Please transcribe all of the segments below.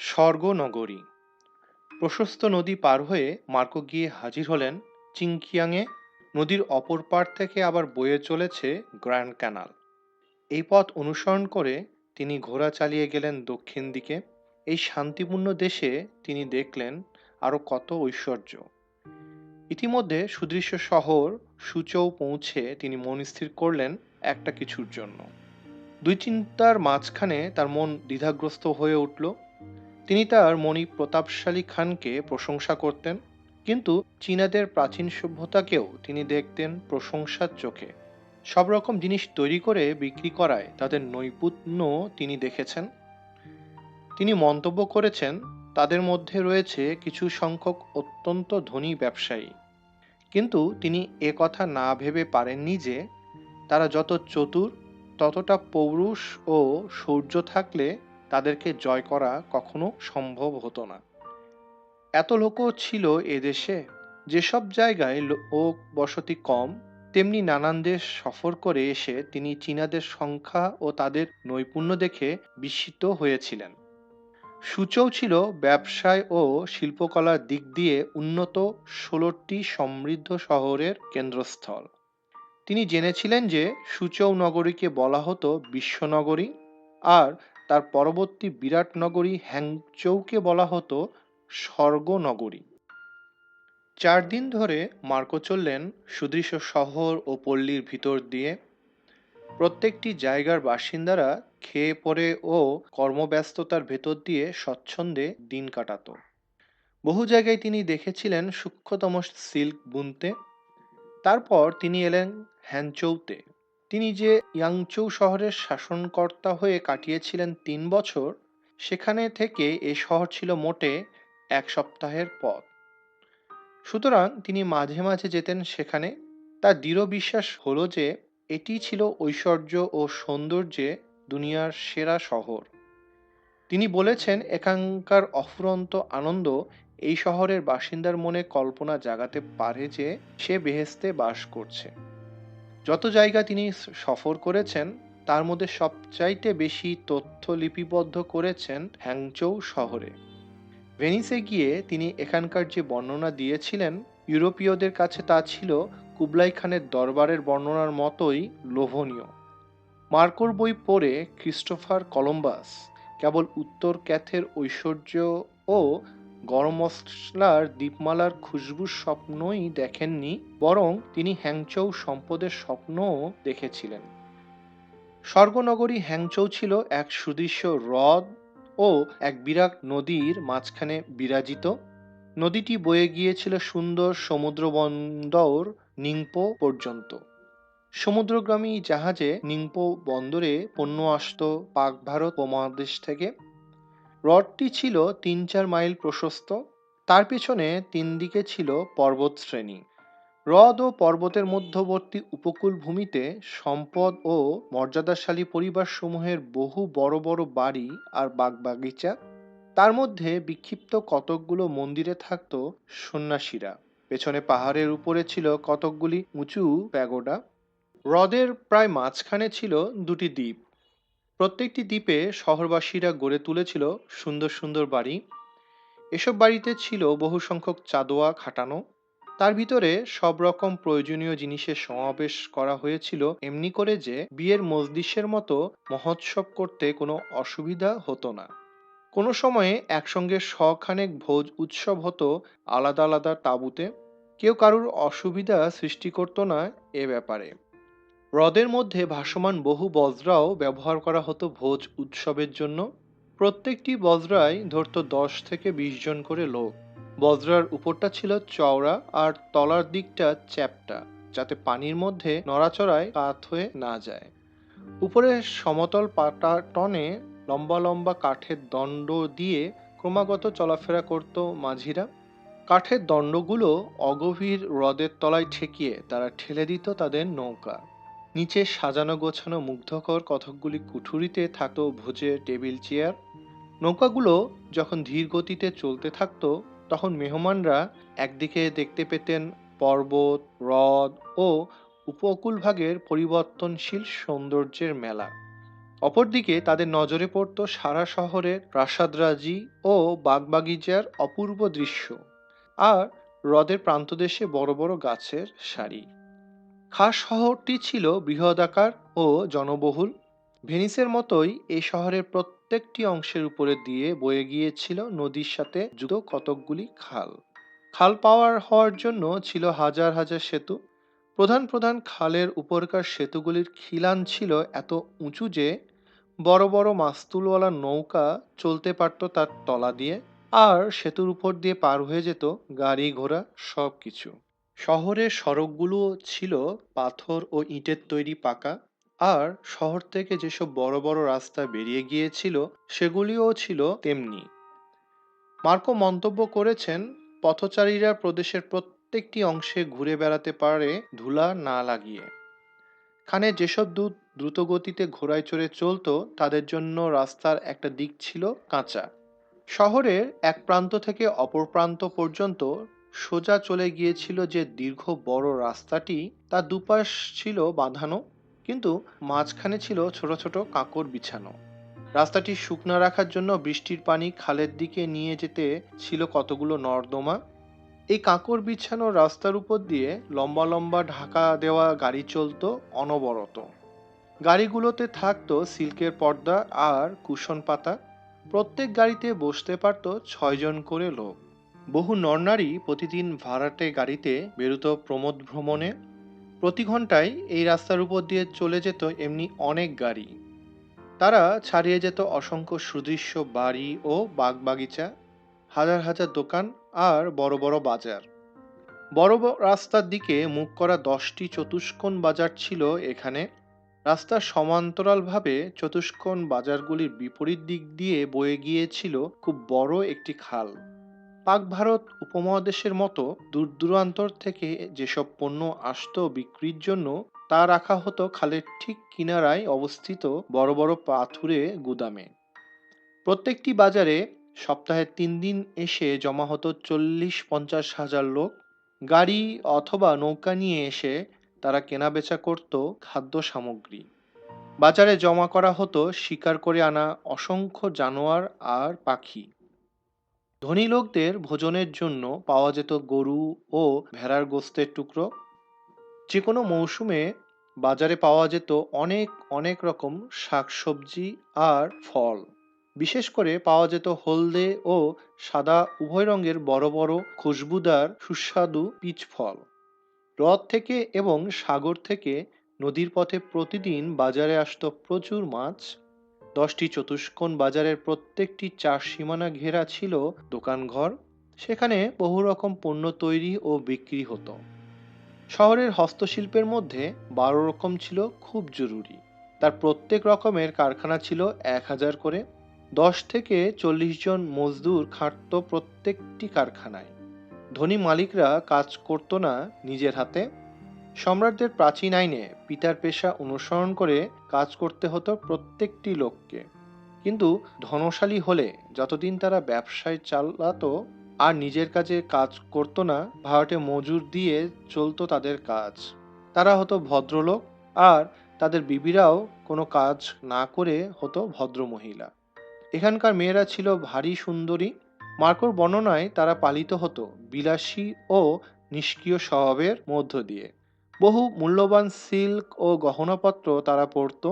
স্বর্গনগরী। প্রশস্ত নদী পার হয়ে মার্কো গিয়ে হাজির হলেন চিংকিয়াংয়ে। নদীর অপর পার থেকে আবার বয়ে চলেছে গ্র্যান্ড ক্যানাল। এই পথ অনুসরণ করে তিনি ঘোড়া চালিয়ে গেলেন দক্ষিণ দিকে। এই শান্তিপূর্ণ দেশে তিনি দেখলেন আরো কত ঐশ্বর্য। ইতিমধ্যে সুদৃশ্য শহর সূচৌ পৌঁছে তিনি মন স্থির করলেন একটা কিছুর জন্য। দুই চিন্তার মাঝখানে তার মন দ্বিধাগ্রস্ত হয়ে উঠল। তিনি তার মণি প্রতাপশালী খানকে প্রশংসা করতেন, কিন্তু চীনাদের প্রাচীন সভ্যতাকেও তিনি দেখতেন প্রশংসার চোখে। সব রকম জিনিস তৈরি করে বিক্রি করায় তাদের নৈপুণ্য তিনি দেখেছেন। তিনি মন্তব্য করেছেন, তাদের মধ্যে রয়েছে কিছু সংখ্যক অত্যন্ত ধনী ব্যবসায়ী, কিন্তু তিনি এ কথা না ভেবে পারেননি যে তারা যত চতুর ততটা পৌরুষ ও শৌর্য থাকলে তাদেরকে জয় করা কখনো সম্ভব হতো না। এত লোকও ছিল এদেশে। যেসব জায়গায় লোক বসতি কম, তেমনি নানান দেশ সফর করে এসে তিনি চীনাদের সংখ্যা ও তাদের নৈপুণ্য দেখে বিস্মিত হয়েছিলেন। সূচৌ ছিল ব্যবসায় ও শিল্পকলার দিক দিয়ে উন্নত 16টি সমৃদ্ধ শহরের কেন্দ্রস্থল। তিনি জেনেছিলেন যে সূচৌ নগরীকে বলা হতো বিশ্বনগরী, আর তার পরবর্তী বিরাট নগরী হ্যাংচৌকে বলা হতো স্বর্গনগরী। 4 দিন ধরে মার্কো চললেন সুদৃশ্য শহর ও পল্লীর ভিতর দিয়ে। প্রত্যেকটি জায়গার বাসিন্দারা খেয়ে পড়ে ও কর্মব্যস্ততার ভেতর দিয়ে স্বচ্ছন্দে দিন কাটাতো। বহু জায়গায় তিনি দেখেছিলেন সূক্ষ্মতম সিল্ক বুনতে। তারপর তিনি এলেন হ্যানচৌতে। তিনি যে ইয়াংচৌ শহরের শাসনকর্তা হয়ে কাটিয়েছিলেন 3 বছর, সেখানে থেকে এ শহর ছিল মোটে 1 সপ্তাহের পথ। সুতরাং তিনি মাঝে মাঝে যেতেন সেখানে। তার দৃঢ় বিশ্বাস হলো যে এটি ছিল ঐশ্বর্য ও সৌন্দর্যে দুনিয়ার সেরা শহর। তিনি বলেছেন, এখানকার অফুরন্ত আনন্দ এই শহরের বাসিন্দার মনে কল্পনা জাগাতে পারে যে সে বেহেশতে বাস করছে। যত জায়গা তিনি সফর করেছেন তার মধ্যে সবচাইতে বেশি তথ্য লিপিবদ্ধ করেছেন হ্যাংচৌ শহরে। ভেনিসে গিয়ে তিনি এখানকার যে বর্ণনা দিয়েছিলেন, ইউরোপীয়দের কাছে তা ছিল কুবলাই খানের দরবারের বর্ণনার মতোই লোভনীয়। মার্কোর বই পড়ে ক্রিস্টোফার কলম্বাস কেবল উত্তর ক্যাথের ঐশ্বর্য ও গরম মশলার দ্বীপমালার খুশবুর স্বপ্নই দেখেননি, বরং তিনি হ্যাংচৌ সম্পদের স্বপ্নও দেখেছিলেন। স্বর্গনগরী হ্যাংচৌ ছিল এক সুদৃশ্য হ্রদ ও এক বিরাট নদীর মাঝখানে বিরাজিত। নদীটি বয়ে গিয়েছিল সুন্দর সমুদ্র বন্দর নিংপো পর্যন্ত। সমুদ্রগামী জাহাজে নিংপো বন্দরে পণ্য আসত পাক ভারত উপমহাদেশ থেকে। হ্রদটি ছিল 3-4 মাইল প্রশস্ত। তার পেছনে 3 দিকে ছিল পর্বতশ্রেণী। হ্রদ ও পর্বতের মধ্যবর্তী উপকূল ভূমিতে সম্পদ ও মর্যাদাশালী পরিবার সমূহের বহু বড় বড় বাড়ি আর বাগবাগিচা। তার মধ্যে বিক্ষিপ্ত কতকগুলো মন্দিরে থাকত সন্ন্যাসীরা। পেছনে পাহাড়ের উপরে ছিল কতকগুলি উঁচু প্যাগোডা। হ্রদের প্রায় মাঝখানে ছিল 2টি দ্বীপ। প্রত্যেকটি দ্বীপে শহরবাসীরা গড়ে তুলেছিল সুন্দর সুন্দর বাড়ি। এসব বাড়িতে ছিল বহু সংখ্যক চাঁদোয়া খাটানো। তার ভিতরে সব রকম প্রয়োজনীয় জিনিসের সমাবেশ করা হয়েছিল এমনি করে যে বিয়ের মজলিসের মতো মহোৎসব করতে কোনো অসুবিধা হতো না। কোনো সময়ে একসঙ্গে শখানেক ভোজ উৎসব হতো আলাদা আলাদা তাঁবুতে। কেউ কারুর অসুবিধা সৃষ্টি করতো না এ ব্যাপারে। হ্রদের মধ্যে ভাসমান বহু বজরাও ব্যবহার করা হতো ভোজ উৎসবের জন্য। প্রত্যেকটি বজরায় ধরত 10 থেকে 20 জন করে লোক। বজরার উপরটা ছিল চওড়া আর তলার দিকটা চ্যাপ্টা, যাতে পানির মধ্যে নড়াচড়ায় কাত হয়ে না যায়। উপরে সমতল পাটা টনে লম্বা লম্বা কাঠের দণ্ড দিয়ে ক্রমাগত চলাফেরা করত মাঝিরা। কাঠের দণ্ডগুলো অগভীর হ্রদের তলায় ঠেকিয়ে তারা ঠেলে দিত তাদের নৌকা। নিচে সাজানো গোছানো মুগ্ধকর কতকগুলি কুঠুরিতে থাকতো ভোজের টেবিল চেয়ার। নৌকাগুলো যখন ধীর গতিতে চলতে থাকতো, তখন মেহমানরা একদিকে দেখতে পেতেন পর্বত, হ্রদ ও উপকূলভাগের পরিবর্তনশীল সৌন্দর্যের মেলা। অপরদিকে তাদের নজরে পড়ত সারা শহরের প্রাসাদরাজি ও বাগবাগিচার অপূর্ব দৃশ্য, আর হ্রদের প্রান্তদেশে বড় বড় গাছের সারি। খাস শহরটি ছিল বৃহদাকার ও জনবহুল। ভেনিসের মতোই এই শহরের প্রত্যেকটি অংশের উপরে দিয়ে বয়ে গিয়েছিল নদীর সাথে যুক্ত কতকগুলি খাল। খাল পাওয়ার হওয়ার জন্য ছিল হাজার হাজার সেতু। প্রধান প্রধান খালের উপরকার সেতুগুলির খিলান ছিল এত উঁচু যে বড় বড় মাস্তুলওয়ালা নৌকা চলতে পারত তার তলা দিয়ে, আর সেতুর উপর দিয়ে পার হয়ে যেত গাড়ি ঘোড়া সবকিছু। শহরের সড়কগুলো ছিল পাথর ও ইটের তৈরি পাকা, আর শহর থেকে যেসব বড় বড় রাস্তা বেরিয়ে গিয়েছিল সেগুলিও ছিল তেমনি। মার্কো মন্তব্য করেছেন, পথচারীরা প্রদেশের প্রত্যেকটি অংশে ঘুরে বেড়াতে পারে ধুলা না লাগিয়ে। খানে যেসব দূত দ্রুতগতিতে ঘোড়ায় চড়ে চলতো তাদের জন্য রাস্তার একটা দিক ছিল কাঁচা। শহরের এক প্রান্ত থেকে অপর প্রান্ত পর্যন্ত সোজা চলে গিয়েছিল যে দীর্ঘ বড় রাস্তাটি, তার দুপাশ ছিল বাঁধানো, কিন্তু মাঝখানে ছিল ছোট ছোট কাঁকর বিছানো। রাস্তাটি শুকনো রাখার জন্য বৃষ্টির পানি খালের দিকে নিয়ে যেতে ছিল কতগুলো নর্দমা। এই কাঁকর বিছানো রাস্তার উপর দিয়ে লম্বা লম্বা ঢাকা দেওয়া গাড়ি চলতো অনবরত। গাড়িগুলোতে থাকতো সিল্কের পর্দা আর কুশন পাতা। প্রত্যেক গাড়িতে বসতে পারত 6 জন করে লোক। বহু নরনারী প্রতিদিন ভাড়াটে গাড়িতে বেরোতো প্রমোদ ভ্রমণে। প্রতি ঘন্টায় এই রাস্তার উপর দিয়ে চলে যেত এমনি অনেক গাড়ি। তারা ছাড়িয়ে যেত অসংখ্য সুদৃশ্য বাড়ি ও বাগবাগিচা, হাজার হাজার দোকান আর বড় বড় বাজার। বড় বড় রাস্তার দিকে মুখ করা 10টি চতুষ্কোণ বাজার ছিল এখানে। রাস্তার সমান্তরালভাবে চতুষ্কোণ বাজারগুলির বিপরীত দিক দিয়ে বয়ে গিয়েছিল খুব বড় একটি খাল। পাক ভারত উপমহাদেশের মতো দূর দূরান্তর থেকে যেসব পণ্য আসতো বিক্রির জন্য, তা রাখা হতো খালের ঠিক কিনারায় অবস্থিত বড় বড় পাথুরে গুদামে। প্রত্যেকটি বাজারে সপ্তাহে 3 দিন এসে জমা হতো 40-50 হাজার লোক। গাড়ি অথবা নৌকা নিয়ে এসে তারা কেনাবেচা করত খাদ্য সামগ্রী। বাজারে জমা করা হতো শিকার করে আনা অসংখ্য জানোয়ার আর পাখি। ধনী লোকদের ভোজনের জন্য পাওয়া যেত গরু ও ভেড়ার গোস্তের টুকরো। যে কোনো মৌসুমে বাজারে পাওয়া যেত অনেক অনেক রকম শাকসবজি আর ফল। বিশেষ করে পাওয়া যেত হলদে ও সাদা উভয় রঙের বড় বড় খুশবুদার সুস্বাদু পিচ ফল। হ্রদ থেকে এবং সাগর থেকে নদীর পথে প্রতিদিন বাজারে আসতো প্রচুর মাছ। 10টি চতুষ্কোণ বাজারের প্রত্যেকটি 4 সীমানা ঘেরা ছিল দোকানঘর। সেখানে বহু রকম পণ্য তৈরি ও বিক্রি হতো। শহরের হস্তশিল্পের মধ্যে 12 রকম ছিল খুব জরুরি। তার প্রত্যেক রকমের কারখানা ছিল 1000 করে। 10 থেকে 40 জন মজদুর খাটতো প্রত্যেকটি কারখানায়। ধনী মালিকরা কাজ করতো না নিজের হাতে। সম্রাটদের প্রাচীন আইনে পিতার পেশা অনুসরণ করে কাজ করতে হতো প্রত্যেকটি লোককে। কিন্তু ধনশালী হলে যতদিন তারা ব্যবসায় চালাতো আর নিজের কাজে কাজ করতো না, ভাড়াটে মজুর দিয়ে চলতো তাদের কাজ। তারা হতো ভদ্রলোক, আর তাদের বিবিরাও কোনো কাজ না করে হতো ভদ্রমহিলা। এখানকার মেয়েরা ছিল ভারী সুন্দরী। মার্কোর বর্ণনায় তারা পালিত হতো বিলাসী ও নিষ্ক্রিয় স্বভাবের মধ্য দিয়ে। বহু মূল্যবান সিল্ক ও গহনাপত্র তারা পরতো।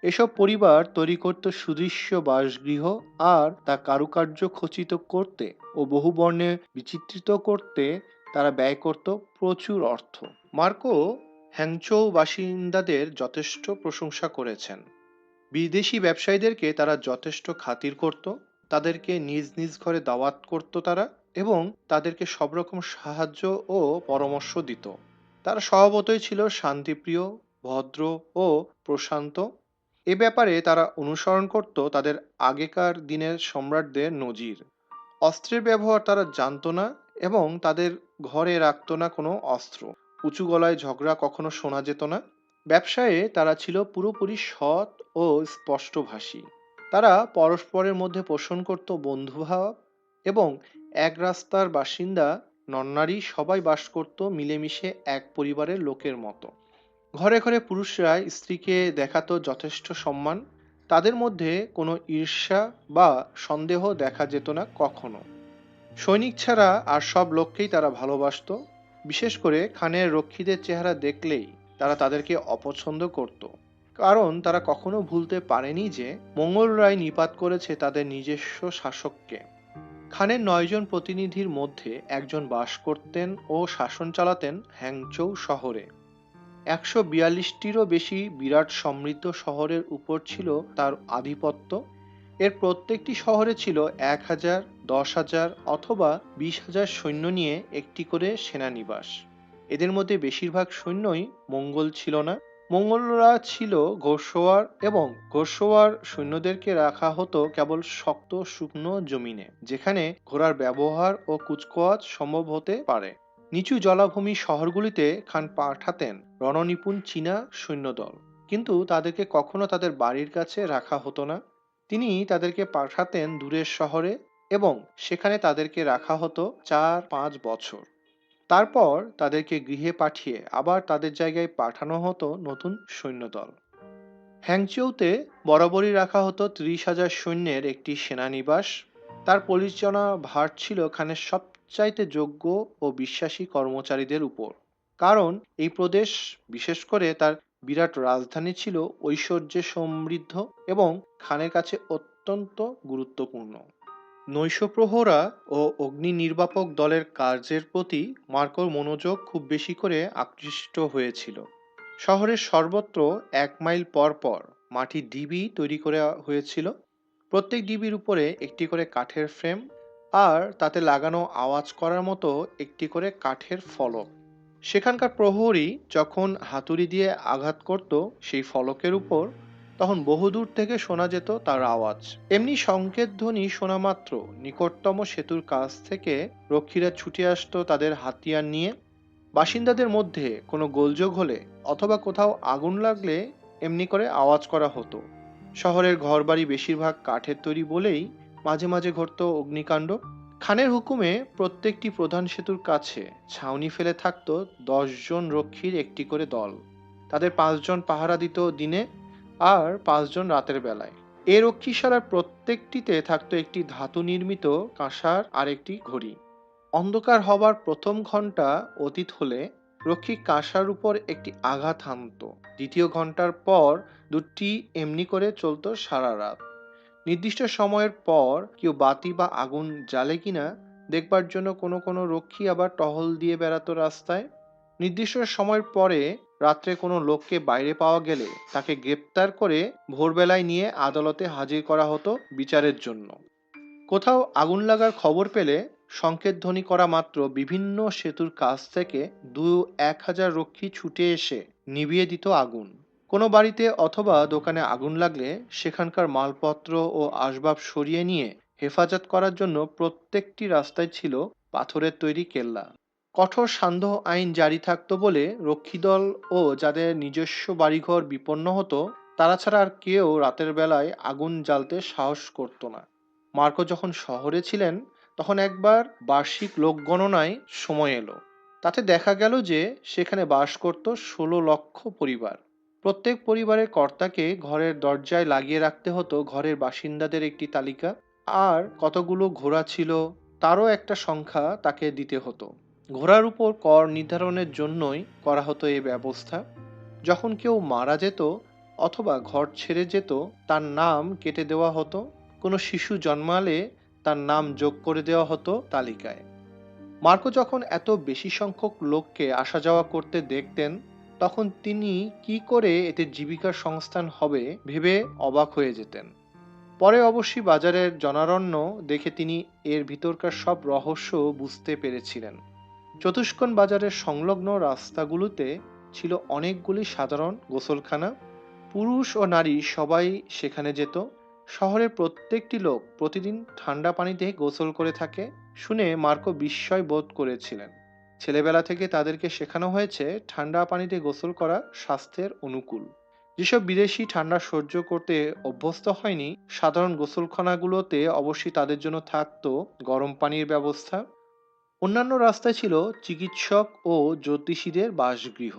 এসব পরিবার তৈরি করত সুদৃশ্য বাসগৃহ, আর তা কারুকার্য খচিত করতে ও বহু বর্ণে বিচিত্রিত করতে তারা ব্যয় করত প্রচুর অর্থ। মার্কো হ্যাংচৌ বাসিন্দাদের যথেষ্ট প্রশংসা করেছেন। বিদেশি ব্যবসায়ীদেরকে তারা যথেষ্ট খাতির করত, তাদেরকে নিজ নিজ ঘরে দাওয়াত করত তারা, এবং তাদেরকে সব রকম সাহায্য ও পরামর্শ দিত। তারা স্বভাবতই ছিল শান্তিপ্রিয়, ভদ্র ও প্রশান্ত। এ ব্যাপারে তারা অনুসরণ করত তাদের আগেকার দিনের সম্রাটদের নজির। অস্ত্রের ব্যবহার তারা জানত না, এবং তাদের ঘরে রাখত না কোনো অস্ত্র। উঁচু গলায় ঝগড়া কখনো শোনা যেত না। ব্যবসায়ে তারা ছিল পুরোপুরি সৎ ও স্পষ্টভাষী। তারা পরস্পরের মধ্যে পোষণ করত বন্ধুভাব, এবং এক রাস্তার বাসিন্দা নরনারী সবাই বাস করত মিলেমিশে এক পরিবারের লোকের মতো। ঘরে ঘরে পুরুষরা স্ত্রীকে দেখাতো যথেষ্ট সম্মান। তাদের মধ্যে কোনো ঈর্ষা বা সন্দেহ দেখা যেত না কখনো। সৈনিক ছাড়া আর সব লোককেই তারা ভালোবাসতো। বিশেষ করে খানের রক্ষীদের চেহারা দেখলেই তারা তাদেরকে অপছন্দ করত, কারণ তারা কখনো ভুলতে পারেনি যে মঙ্গলরায় নিপাত করেছে তাদের নিজস্ব শাসককে। খানের 9 জন প্রতিনিধির মধ্যে একজন বাস করতেন ও শাসন চালাতেন হ্যাংচৌ শহরে। 142টিরও বেশি বিরাট সমৃদ্ধ শহরের উপর ছিল তার আধিপত্য। এর প্রত্যেকটি শহরে ছিল 1,000, 10,000 অথবা 20,000 সৈন্য নিয়ে একটি করে সেনানিবাস। এদের মধ্যে বেশিরভাগ সৈন্যই মঙ্গল ছিল না। মঙ্গলরা ছিল ঘোড়সওয়ার, এবং ঘোড়সওয়ার সৈন্যদেরকে রাখা হতো কেবল শক্ত শুকনো জমিনে, যেখানে ঘোড়ার ব্যবহার ও কুচকাওয়াজ সম্ভব হতে পারে। নিচু জলাভূমি শহরগুলিতে খান পাঠাতেন রণনিপুণ চীনা সৈন্যদল, কিন্তু তাদেরকে কখনো তাদের বাড়ির কাছে রাখা হতো না। তিনি তাদেরকে পাঠাতেন দূরের শহরে, এবং সেখানে তাদেরকে রাখা হতো 4-5 বছর। তারপর তাদেরকে গৃহে পাঠিয়ে আবার তাদের জায়গায় পাঠানো হতো নতুন সৈন্যদল। হ্যাংচৌতে বরাবরই রাখা হতো 30,000 সৈন্যের একটি সেনানিবাস। তার পরিচালনা ভার ছিল খানের সবচাইতে যোগ্য ও বিশ্বাসী কর্মচারীদের উপর, কারণ এই প্রদেশ, বিশেষ করে তার বিরাট রাজধানী, ছিল ঐশ্বর্যে সমৃদ্ধ এবং খানের কাছে অত্যন্ত গুরুত্বপূর্ণ। নৈশপ্রহরা ও অগ্নি নির্বাপক দলের কার্যের প্রতি মার্কোর মনোযোগ খুব বেশি করে আকৃষ্ট হয়েছিল। শহরের সর্বত্র 1 মাইল পর পর মাটির ঢিবি তৈরি করা হয়েছিল। প্রত্যেক ঢিবির উপরে একটি করে কাঠের ফ্রেম, আর তাতে লাগানো আওয়াজ করার মতো একটি করে কাঠের ফলক। সেখানকার প্রহরী যখন হাতুড়ি দিয়ে আঘাত করত সেই ফলকের উপর, তখন বহুদূর থেকে শোনা যেত তার আওয়াজ। এমনি সংকেত ধ্বনি শোনা মাত্র নিকটতম সেতুর কাছ থেকে রক্ষীরা ছুটে আসতো তাদের হাতিয়ার নিয়ে। বাসিন্দাদের মধ্যে কোনো গোলযোগ হলে অথবা কোথাও আগুন লাগলে এমনি করে আওয়াজ করা হতো। শহরের ঘরবাড়ি বেশিরভাগ কাঠের তৈরি বলেই মাঝে মাঝে ঘটতো অগ্নিকাণ্ড। খানের হুকুমে প্রত্যেকটি প্রধান সেতুর কাছে ছাউনি ফেলে থাকতো 10 জন রক্ষীর একটি করে দল। তাদের 5 জন পাহারা দিত দিনে, আর 5 জন রাতের বেলায়। এ রক্ষীশালার প্রত্যেকটিতে থাকতো একটি ধাতু নির্মিত কাঁসার আর একটি ঘড়ি। অন্ধকার হবার প্রথম ঘন্টা অতীত হলে রক্ষী কাঁসার উপর একটি আঘাত হানত। দ্বিতীয় ঘন্টার পর দুটি এমনি করে চলতো সারা রাত। নির্দিষ্ট সময়ের পর কেউ বাতি বা আগুন জ্বালে কিনা দেখবার জন্য কোনো কোনো রক্ষী আবার টহল দিয়ে বেড়াতো রাস্তায়। নির্দিষ্ট সময়ের পরে রাত্রে কোনো লোককে বাইরে পাওয়া গেলে তাকে গ্রেপ্তার করে ভোরবেলায় নিয়ে আদালতে হাজির করা হতো বিচারের জন্য। কোথাও আগুন লাগার খবর পেলে সংকেত ধ্বনি করা মাত্র বিভিন্ন সেতুর কাছ থেকে 2-1 হাজার রক্ষী ছুটে এসে নিভিয়ে দিত আগুন। কোনো বাড়িতে অথবা দোকানে আগুন লাগলে সেখানকার মালপত্র ও আসবাব সরিয়ে নিয়ে হেফাজত করার জন্য প্রত্যেকটি রাস্তায় ছিল পাথরের তৈরি কেল্লা। কঠোর সান্ধ্য আইন জারি থাকতো বলে রক্ষীদল ও যাদের নিজস্ব বাড়িঘর বিপন্ন হতো, তারা ছাড়া আর কেউ রাতের বেলায় আগুন জ্বালতে সাহস করতো না। মার্কো যখন শহরে ছিলেন, তখন একবার বার্ষিক লোকগণনায় সময় এলো। তাতে দেখা গেল যে সেখানে বাস করত 16 লক্ষ পরিবার। প্রত্যেক পরিবারের কর্তাকে ঘরের দরজায় লাগিয়ে রাখতে হতো ঘরের বাসিন্দাদের একটি তালিকা, আর কতগুলো ঘোড়া ছিল তারও একটা সংখ্যা তাকে দিতে হতো। ঘোড়ার উপর কর নির্ধারণের জন্যই করা হতো এই ব্যবস্থা। যখন কেউ মারা যেত অথবা ঘর ছেড়ে যেত, তার নাম কেটে দেওয়া হতো। কোনো শিশু জন্মালে তার নাম যোগ করে দেওয়া হতো তালিকায়। মার্কো যখন এত বেশি সংখ্যক লোককে আসা যাওয়া করতে দেখতেন, তখন তিনি কি করে এতে জীবিকার সংস্থান হবে ভেবে অবাক হয়ে যেতেন। পরে অবশ্যই বাজারের জনারণ্য দেখে তিনি এর ভিতরকার সব রহস্য বুঝতে পেরেছিলেন। চতুষ্কোণ বাজারের সংলগ্ন রাস্তাগুলোতে ছিল অনেকগুলি সাধারণ গোসলখানা। পুরুষ ও নারী সবাই সেখানে যেত। শহরের প্রত্যেকটি লোক প্রতিদিন ঠান্ডা পানিতে গোসল করে থাকে শুনে মার্কো বিস্ময় বোধ করেছিলেন। ছেলেবেলা থেকে তাদেরকে শেখানো হয়েছে ঠান্ডা পানিতে গোসল করা স্বাস্থ্যের অনুকূল। যেসব বিদেশি ঠান্ডা সহ্য করতে অভ্যস্ত হয়নি, সাধারণ গোসলখানাগুলোতে অবশ্যই তাদের জন্য থাকতো গরম পানির ব্যবস্থা। অন্যান্য রাস্তায় ছিল চিকিৎসক ও জ্যোতিষীদের বাসগৃহ।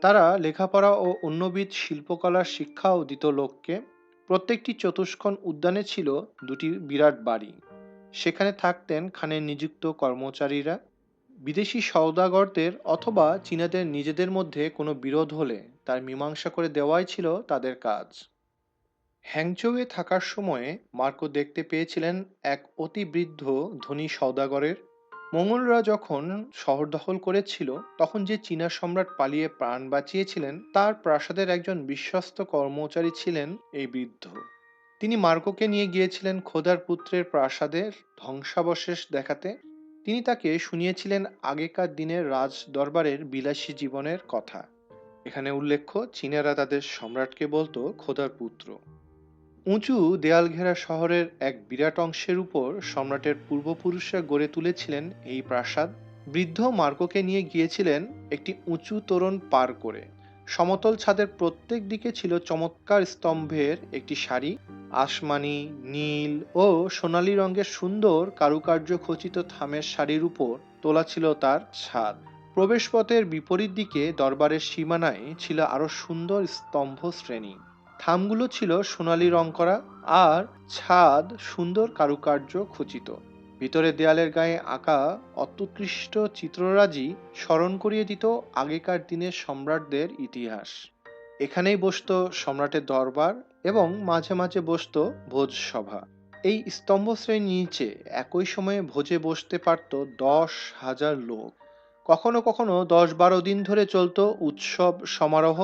তারা লেখাপড়া ও অন্যবিধ শিল্পকলার শিক্ষাও দিত লোককে। প্রত্যেকটি চতুষ্কোণ উদ্যানে ছিল দুটি বিরাট বাড়ি। সেখানে থাকতেন খানের নিযুক্ত কর্মচারীরা। বিদেশি সওদাগরদের অথবা চীনাদের নিজেদের মধ্যে কোনো বিরোধ হলে তার মীমাংসা করে দেওয়াই ছিল তাদের কাজ। হ্যাংচৌয়ে থাকার সময়ে মার্কো দেখতে পেয়েছিলেন এক অতি বৃদ্ধ ধনী সওদাগরের। মঙ্গলরা যখন শহর দখল করেছিল, তখন যে চীনা সম্রাট পালিয়ে প্রাণ বাঁচিয়েছিলেন তার প্রাসাদের একজন বিশ্বস্ত কর্মচারী ছিলেন এই বৃদ্ধ। তিনি মার্কোকে নিয়ে গিয়েছিলেন খোদার পুত্রের প্রাসাদের ধ্বংসাবশেষ দেখাতে। তিনি তাকে শুনিয়েছিলেন আগেকার দিনের রাজ দরবারের বিলাসী জীবনের কথা। এখানে উল্লেখ্য, চীনারা তাদের সম্রাটকে বলতো খোদার পুত্র। উঁচু দেয়াল ঘেরা শহরের এক বিরাট অংশের উপর সম্রাটের পূর্বপুরুষরা গড়ে তুলেছিলেন এই প্রাসাদ। বৃদ্ধ মার্কোকে নিয়ে গিয়েছিলেন একটি উঁচু তোরণ পার করে। সমতল ছাদের প্রত্যেক দিকে ছিল চমৎকার স্তম্ভের একটি সারি। আসমানি, নীল ও সোনালী রঙের সুন্দর কারুকার্য খচিত থামের সারির উপর তোলা ছিল তার ছাদ। প্রবেশপথের বিপরীত দিকে দরবারের সীমানায় ছিল আরো সুন্দর স্তম্ভ শ্রেণী। থামগুলো ছিল সোনালী রং করা, আর ছাদ সুন্দর কারুকার্য খচিত। ভিতরে দেয়ালের গায়ে আঁকা অত্যুৎকৃষ্ট চিত্ররাজি স্মরণ করিয়ে দিত আগেকার দিনের সম্রাটদের ইতিহাস। এখানেই বসতো সম্রাটের দরবার এবং মাঝে মাঝে বসতো ভোজসভা। এই স্তম্ভশ্রেণীর নিচে একই সময়ে ভোজে বসতে পারত 10,000 লোক। কখনো কখনো 10-12 দিন ধরে চলতো উৎসব সমারোহ।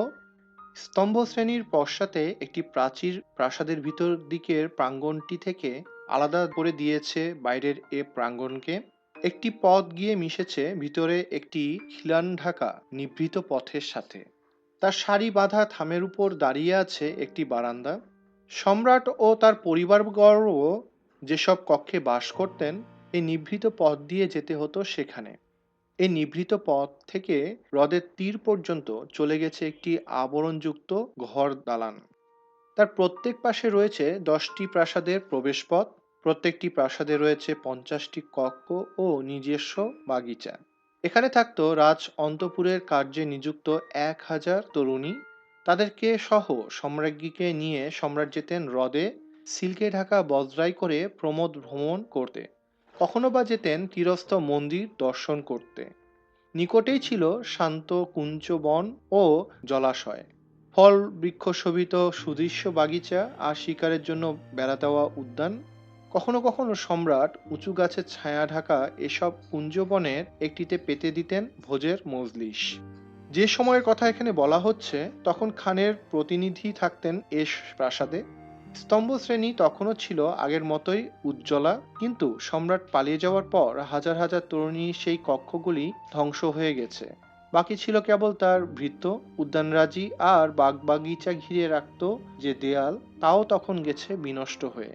স্তম্ভ শ্রেণীর পশ্চাতে একটি প্রাচীর প্রাসাদের ভিতর দিকের প্রাঙ্গণটি থেকে আলাদা করে দিয়েছে বাইরের এ প্রাঙ্গণকে। একটি পথ গিয়ে মিশেছে ভিতরে একটি খিলান ঢাকা নিভৃত পথের সাথে। তার সারি বাঁধা থামের উপর দাঁড়িয়ে আছে একটি বারান্দা। সম্রাট ও তার পরিবারবর্গ যেসব কক্ষে বাস করতেন, এই নিভৃত পথ দিয়ে যেতে হতো সেখানে। এই নিভৃত পথ থেকে হ্রদের তীর পর্যন্ত চলে গেছে একটি আবরণযুক্ত ঘর দালান। তার প্রত্যেক পাশে রয়েছে 10টি প্রাসাদের প্রবেশপথ। প্রত্যেকটি প্রাসাদে রয়েছে 50টি কক্ষ ও নিজস্ব বাগিচা। এখানে থাকতো রাজ অন্তঃপুরের কার্যে নিযুক্ত 1000 তরুণী। তাদেরকে সহ সম্রাজ্ঞীকে নিয়ে সম্রাট যেতেন হ্রদে সিল্কে ঢাকা বজরায় করে প্রমোদ ভ্রমণ করতে। কখনো বা যেতেন তীরস্থ মন্দির দর্শন করতে। নিকটেই ছিল শান্ত কুঞ্চ বন ও জলাশয়, ফল বৃক্ষ শোভিত সুদৃশ্য বাগিচা আর শিকারের জন্য বেড়া দেওয়া উদ্যান। কখনো কখনো সম্রাট উঁচু গাছের ছায়া ঢাকা এসব কুঞ্জবনের একটিতে পেতে দিতেন ভোজের মজলিস। যে সময়ের কথা এখানে বলা হচ্ছে, তখন খানের প্রতিনিধি থাকতেন এ প্রাসাদে। স্তম্ভ শ্রেণী তখনও ছিল আগের মতোই উজ্জ্বলা, কিন্তু সম্রাট পালিয়ে যাওয়ার পর হাজার হাজার তরুণী সেই কক্ষগুলি ধ্বংস হয়ে গেছে। বাকি ছিল কেবল তার ভৃত্য, উদ্যানরাজি আর বাগবাগিচা ঘিরে রাখত যে দেয়াল, তাও তখন গেছে বিনষ্ট হয়ে।